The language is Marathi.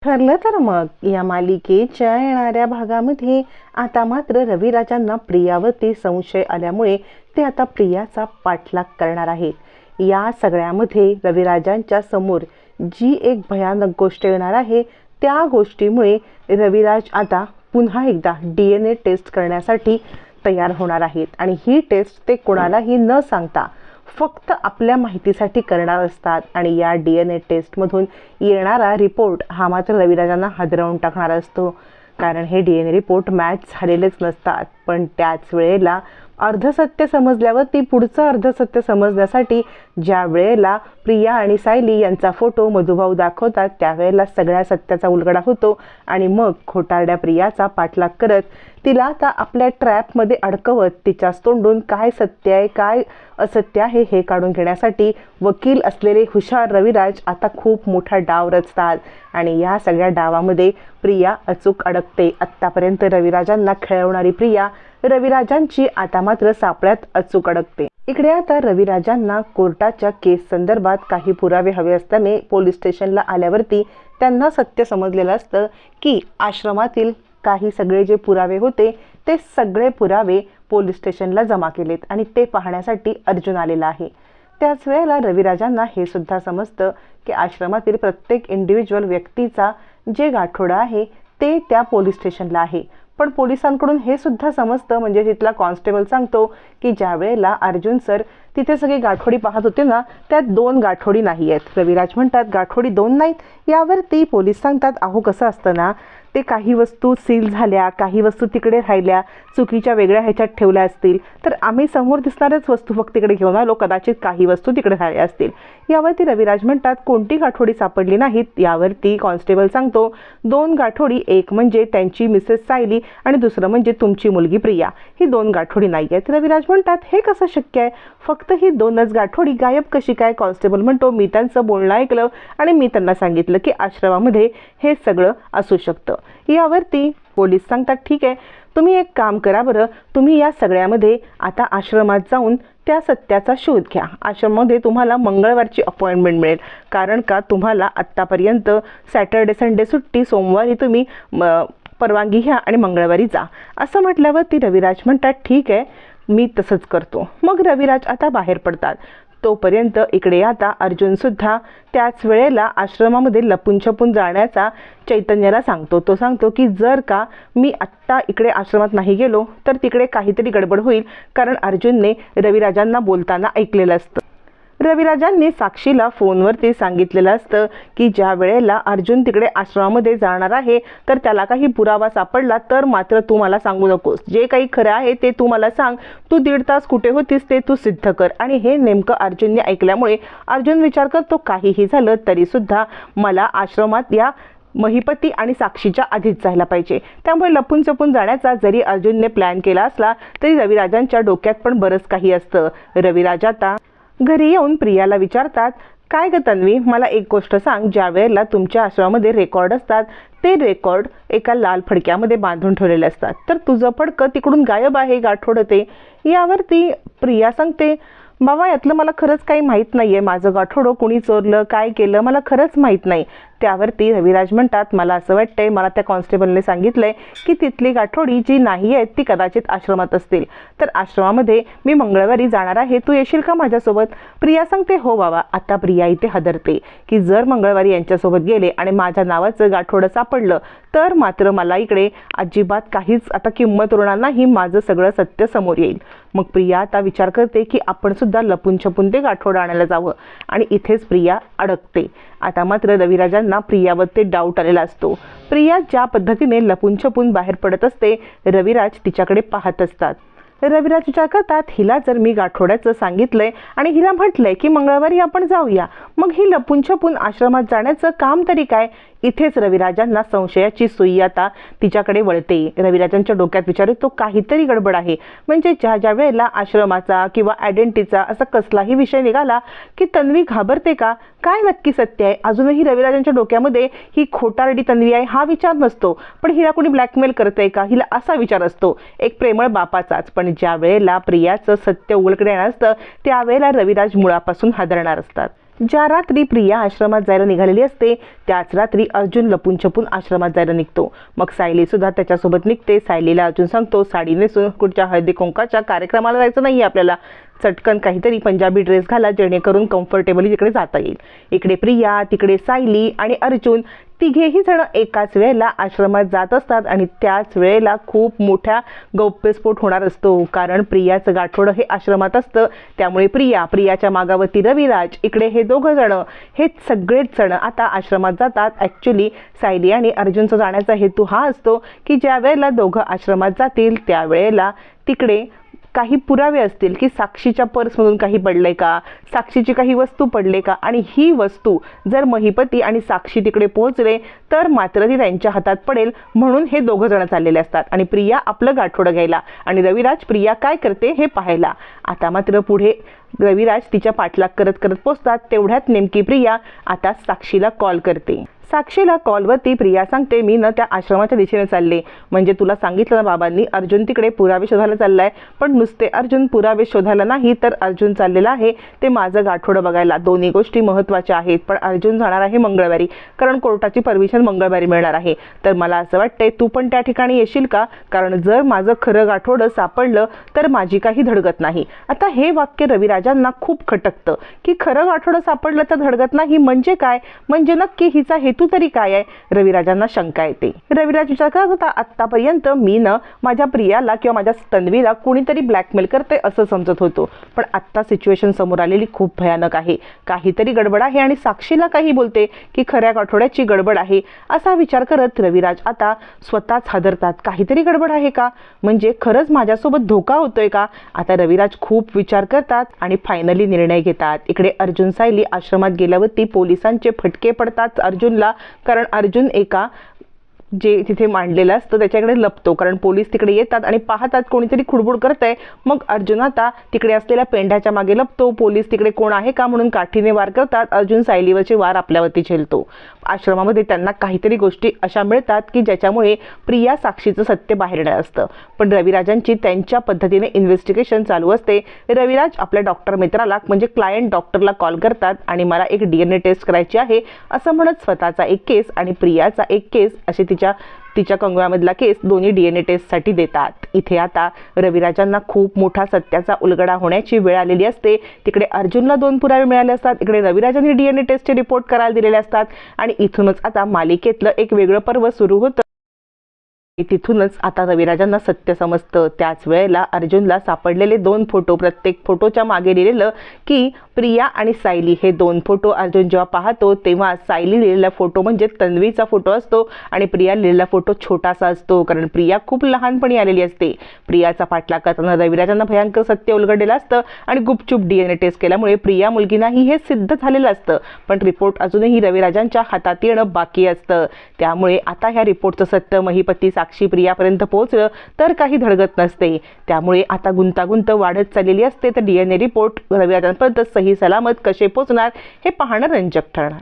ठरलं तर मग या मालिकेच्या येणाऱ्या भागामध्ये आता मात्र रविराजांना प्रियावरती संशय आल्यामुळे ते आता प्रियाचा पाठलाग करणार आहेत। या सगळ्यामध्ये रविराजांच्या समोर जी एक भयानक गोष्ट येणार आहे त्या गोष्टीमुळे रविराज आता पुन्हा एकदा DNA टेस्ट करण्यासाठी तयार होणार आहेत आणि ही टेस्ट ते कोणालाही न सांगता फक्त आपल्या माहितीसाठी करणार असतात आणि या DNA टेस्टमधून येणारा रिपोर्ट हा मात्र रविराजांना हादरवून टाकणार असतो। कारण हे DNA रिपोर्ट मॅच झालेलेच नसतात, पण त्याच वेळेला अर्धसत्य समजल्यावर ती पुढचं अर्धसत्य समजण्यासाठी ज्या वेळेला प्रिया आणि सायली यांचा फोटो मधुभाऊ दाखवतात त्यावेळेला सगळ्या सत्याचा उलगडा होतो आणि मग खोटारड्या प्रियाचा पाठलाग करत तिला आता आपल्या ट्रॅपमध्ये अडकवत तिच्याच तोंडून काय सत्य आहे काय असत्य आहे हे काढून घेण्यासाठी वकील असलेले हुशार रविराज आता खूप मोठा डाव रचतात आणि या सगळ्या डावामध्ये प्रिया अचूक अडकते। आत्तापर्यंत रविराजांना खेळवणारी प्रिया रविराजांची आता मात्र सापळ्यात अचूक अडकते। इकडे आता रविराजांना कोर्टाच्या केस संदर्भात काही पुरावे हवे असताना पोलीस स्टेशनला आल्यावरती त्यांना सत्य समजलेलं असतं की आश्रमातील काही सगळे जे पुरावे होते ते सगळे पुरावे पोलीस स्टेशनला जमा केलेत आणि ते पाहण्यासाठी अर्जुन आलेला आहे। त्याच वेळेला रविराजांना हे सुद्धा समजतं की आश्रमातील प्रत्येक इंडिव्हिज्युअल व्यक्तीचा जे गाठोडा आहे ते त्या पोलीस स्टेशनला आहे। पण पोलिसांकडून हे सुद्धा समजतं म्हणजे तिथला कॉन्स्टेबल सांगतो की ज्या वेळेला अर्जुन सर तिथे सगळी गाठोडी पाहत होते ना त्यात 2 गाठोडी नाही आहेत। रविराज म्हणतात गाठोडी 2 नाहीत। यावरती पोलीस सांगतात अहो कसं असतं ना ते काही वस्तू सील झाल्या काही वस्तू तिकडे राहिल्या चुकीच्या वेगळ्या ह्याच्यात ठेवल्या असतील तर आम्ही समोर दिसणाऱ्याच वस्तू फक्त तिकडे घेऊन आलो, कदाचित काही वस्तू तिकडे राहिल्या असतील। यावरती रविराज म्हणतात कोणती गाठोडी सापडली नाहीत। यावरती कॉन्स्टेबल सांगतो 2 गाठोडी, एक म्हणजे त्यांची मिसेस सायली आणि दुसरं म्हणजे तुमची मुलगी प्रिया, ही 2 गाठोडी नाही आहेत। रविराज म्हणतात हे कसं शक्य आहे, फक्त ही 2च गाठोडी गायब कशी काय? कॉन्स्टेबल म्हणतो मी त्यांचं बोलणं ऐकलं आणि मी त्यांना सांगितलं की आश्रमामध्ये हे सगळं असू शकतं। यावरती पोलीस सांगतात ठीक आहे तुम्ही एक काम करा बरं, तुम्ही या सगळ्यामध्ये आता आश्रमात जाऊन त्या सत्याचा शोध घ्या। आश्रमामध्ये तुम्हाला मंगळवारची अपॉइंटमेंट मिळेल कारण का तुम्हाला आत्तापर्यंत सॅटर्डे संडे सुट्टी, सोमवारी तुम्ही परवानगी घ्या आणि मंगळवारी जा असं म्हटल्यावरती रविराज म्हणतात ठीक आहे मी तसंच करतो। मग रविराज आता बाहेर पडतात। तोपर्यंत इकडे आता अर्जुन सुद्धा त्याच वेळेला आश्रमामध्ये लपून छपून जाण्याचा चैतन्याला सांगतो। तो सांगतो की जर का मी आत्ता इकडे आश्रमात नाही गेलो तर तिकडे काहीतरी गडबड होईल कारण अर्जुनने रविराजांना बोलताना ऐकलेलं असतं। रविराजांनी साक्षीला फोनवरती सांगितलेलं असतं की ज्या वेळेला अर्जुन तिकडे आश्रमामध्ये जाणार आहे तर त्याला काही पुरावा सापडला तर मात्र तू मला सांगू नकोस, जे काही खरं आहे ते तू मला सांग, तू 1.5 तास कुठे होतीस ते तू सिद्ध कर। आणि हे नेमकं अर्जुनने ऐकल्यामुळे अर्जुन विचार करतो काहीही झालं तरी सुद्धा मला आश्रमात या महिपती आणि साक्षीच्या आधीच जायला पाहिजे। त्यामुळे लपून छपून जाण्याचा जरी अर्जुनने प्लॅन केला असला तरी रविराजांच्या डोक्यात पण बरंच काही असतं। रविराज आता घरी येऊन प्रियाला विचारतात काय ग तन्वी मला एक गोष्ट सांग, ज्या वेळेला तुमच्या आश्रमामध्ये रेकॉर्ड असतात ते रेकॉर्ड एका लाल फडक्यामध्ये बांधून ठेवलेले असतात तर तुझं फडकं तिकडून गायब आहे गाठोडं ते। यावरती प्रिया सांगते बाबा यातलं मला खरंच काही माहीत नाही आहे, माझं गाठोडं कुणी चोरलं काय केलं मला खरंच माहीत नाही। त्यावरती रविराज म्हणतात मला असं वाटतंय मला त्या कॉन्स्टेबलने सांगितलंय की तिथली गाठोडी जी नाही आहे ती कदाचित आश्रमात असतील, तर आश्रमामध्ये मी मंगळवारी जाणार आहे, तू येशील का माझ्यासोबत? प्रिया सांगते हो बाबा। आता प्रिया इथे हादरते की जर मंगळवारी यांच्यासोबत गेले आणि माझ्या नावाचं गाठोडं सापडलं तर मात्र मला इकडे अजिबात काहीच आता किंमत उरणार नाही, माझं सगळं सत्य समोर येईल। मग प्रिया आता विचार करते की आपण सुद्धा लपून छपून ते गाठोडं आणायला जावं आणि इथेच प्रिया अडकते। आता मात्र रविराजांना प्रियावर ते डाऊट आलेला असतो। प्रिया ज्या पद्धतीने लपून छपून बाहेर पडत असते रविराज तिच्याकडे पाहत असतात। रविराज विचार करतात हिला जर मी गाठोड्याचं सांगितलंय आणि हिला म्हटलंय की मंगळवारी आपण जाऊया मग ही लपून छपून आश्रमात जाण्याचं काम तरी काय? इथेच रविराजांना संशयाची सुई आता तिच्याकडे वळते। रविराजांच्या डोक्यात विचार येतो काहीतरी गडबड आहे, म्हणजे ज्या ज्या वेळेला आश्रमाचा किंवा आयडेंटिटीचा असा कसलाही विषय निघाला की तन्वी घाबरते का, काय नक्की सत्य आहे? अजूनही रविराजांच्या डोक्यामध्ये ही खोटारडी तन्वी आहे हा विचार नसतो, पण हिला कोणी ब्लॅकमेल करतंय का हिला असा विचार असतो एक प्रेमळ बापाचाच। पण ज्या वेळेला प्रियाचं सत्य उघडकडे येणार असतं त्यावेळेला रविराज मुळापासून हादरणार असतात। ज्या रात्री प्रिया आश्रमात जायला निघालेली असते त्याच रात्री अर्जुन लपून छपून आश्रमात जायला निघतो. मग सायली सुद्धा त्याच्यासोबत निघते. सायलीला अर्जुन सांगतो साडी नेसून कुठच्या हळदी कुंकाच्या कार्यक्रमाला जायचं नाही, आपल्याला चटकन काहीतरी पंजाबी ड्रेस घाला जेणेकरून कम्फर्टेबली तिकडे जाता येईल. इकडे प्रिया, तिकडे सायली आणि अर्जुन तिघेही जण एकाच वेळेला आश्रमात जात असतात आणि त्याच वेळेला खूप मोठ्या गौप्यस्फोट होणार असतो. कारण प्रियाचं गाठोडं हे आश्रमात असतं. त्यामुळे प्रियाच्या मागावरती रविराज, इकडे हे दोघं जण, हे सगळेच जण आता आश्रमात जातात. ॲक्च्युली सायली आणि अर्जुनचा जाण्याचा हेतू हा असतो की ज्या वेळेला दोघं आश्रमात जातील त्यावेळेला तिकडे काही पुरावे असतील की साक्षीच्या पर्समधून काही पडले का, साक्षीची काही वस्तू पडले का, आणि ही वस्तू जर महिपती आणि साक्षी तिकडे पोहोचले तर मात्र ती त्यांच्या हातात पडेल. म्हणून हे दोघं जण चाललेले असतात आणि प्रिया आपलं गाठोडं घ्यायला आणि रविराज प्रिया काय करते हे पाहायला. आता मात्र पुढे रविराज तिच्या पाठलाग करत करत पोहोचतात. तेवढ्यात नेमकी प्रिया आता साक्षीला कॉल करते. साक्षीला कॉलवरती प्रिया सांगते मी त्या आश्रमाच्या दिशेने चालले. म्हणजे तुला सांगितलं ना बाबांनी, अर्जुन तिकडे पुरावे शोधायला चाललाय. पण नुसते अर्जुन पुरावे शोधायला नाही तर अर्जुन चाललेला आहे ते माझं गाठोडं बघायला. दोन्ही गोष्टी महत्त्वाच्या आहेत. पण अर्जुन जाणार आहे मंगळवारी, कारण कोर्टाची परमिशन मंगळवारी मिळणार आहे. तर मला असं वाटतंय तू पण त्या ठिकाणी येशील का, कारण जर माझं खरं गाठोडं सापडलं तर माझी काही धडगत नाही. आता हे वाक्य रविराजांना खूप खटकतं की खरं गाठोडं सापडलं तर धडगत नाही म्हणजे काय, म्हणजे नक्की हिचा हेतू तरी काय आहे. रविराजांना शंका येते. रविराज विचार करत होता आतापर्यंत मी माझ्या प्रियाला किंवा माझ्या तन्वीला कोणीतरी ब्लॅकमेल करते असं समजत होतो. पण आत्ता सिच्युएशन समोर आलेली खूप भयानक आहे. काहीतरी गडबड आहे आणि साक्षीला काही बोलते की खऱ्या गाठोड्याची गडबड आहे. असा विचार करत रविराज आता स्वतःच हादरतात. काहीतरी गडबड आहे का, म्हणजे खरंच माझ्यासोबत धोका होतोय का. आता रविराज खूप विचार करतात आणि फायनली निर्णय घेतात. इकडे अर्जुन सायली आश्रमात गेल्यावरती पोलिसांचे फटके पडतात अर्जुनला. कारण अर्जुन एका जे तिथे मांडलेलं असतं त्याच्याकडे लपतो. कारण पोलीस तिकडे येतात आणि पाहतात कोणीतरी खुडबुड करतंय. मग अर्जुन आता तिकडे असलेल्या पेंढ्याच्या मागे लपतो. पोलीस तिकडे कोण आहे का म्हणून काठीने वार करतात. अर्जुन सायलीवरचे वार आपल्यावरती झेलतो. आश्रमामध्ये त्यांना काहीतरी गोष्टी अशा मिळतात की ज्याच्यामुळे प्रिया साक्षीचं सत्य बाहेर येणार असतं. पण रविराजांची त्यांच्या पद्धतीने इन्व्हेस्टिगेशन चालू असते. रविराज आपल्या डॉक्टर मित्राला म्हणजे क्लायंट डॉक्टरला कॉल करतात आणि मला एक DNA टेस्ट करायची आहे असं म्हणत स्वतःचा एक केस आणि प्रियाचा एक केस असे तिच्या कंगव्यामधला केस दोन्ही DNA टेस्टसाठी देतात. इथे आता रविराजांना खूप मोठा सत्याचा उलगडा होण्याची वेळ आलेली असते. तिकडे अर्जुनला 2 पुरावे मिळाले असतात. इकडे रविराजांनी DNA टेस्टचे रिपोर्ट करायला दिलेले असतात आणि इथूनच आता मालिकेतलं एक वेगळं पर्व सुरू होतं. तिथूनच आता रविराजांना सत्य समजतं. त्याच वेळेला अर्जुनला सापडलेले 2 फोटो, प्रत्येक फोटोच्या मागे लिहिलेलं की प्रिया आणि सायली, हे 2 फोटो अर्जुन जेव्हा पाहतो तेव्हा सायली लिहिलेला फोटो म्हणजे तन्वीचा फोटो असतो आणि प्रिया लिहिलेला फोटो छोटासा असतो. कारण प्रिया खूप लहानपणी आलेली असते. प्रियाचा पाठलाग करताना रविराजांना भयंकर सत्य उलगडलेलं असतं आणि गुपचूप DNA टेस्ट केल्यामुळे प्रिया मुलगी नाही हे सिद्ध झालेलं असतं. पण रिपोर्ट अजूनही रविराजांच्या हातात येणं बाकी असतं. त्यामुळे आता ह्या रिपोर्टचं सत्य महिपती साक्षी प्रियापर्यंत पोहोचलं तर काही धडगत नसते. त्यामुळे आता गुंतागुंत वाढत चाललेली असते. तर DNA रिपोर्ट रविराजांपर्यंत सही सलामत कसे पोहोचणार हे पाहणं रंजक ठरणार.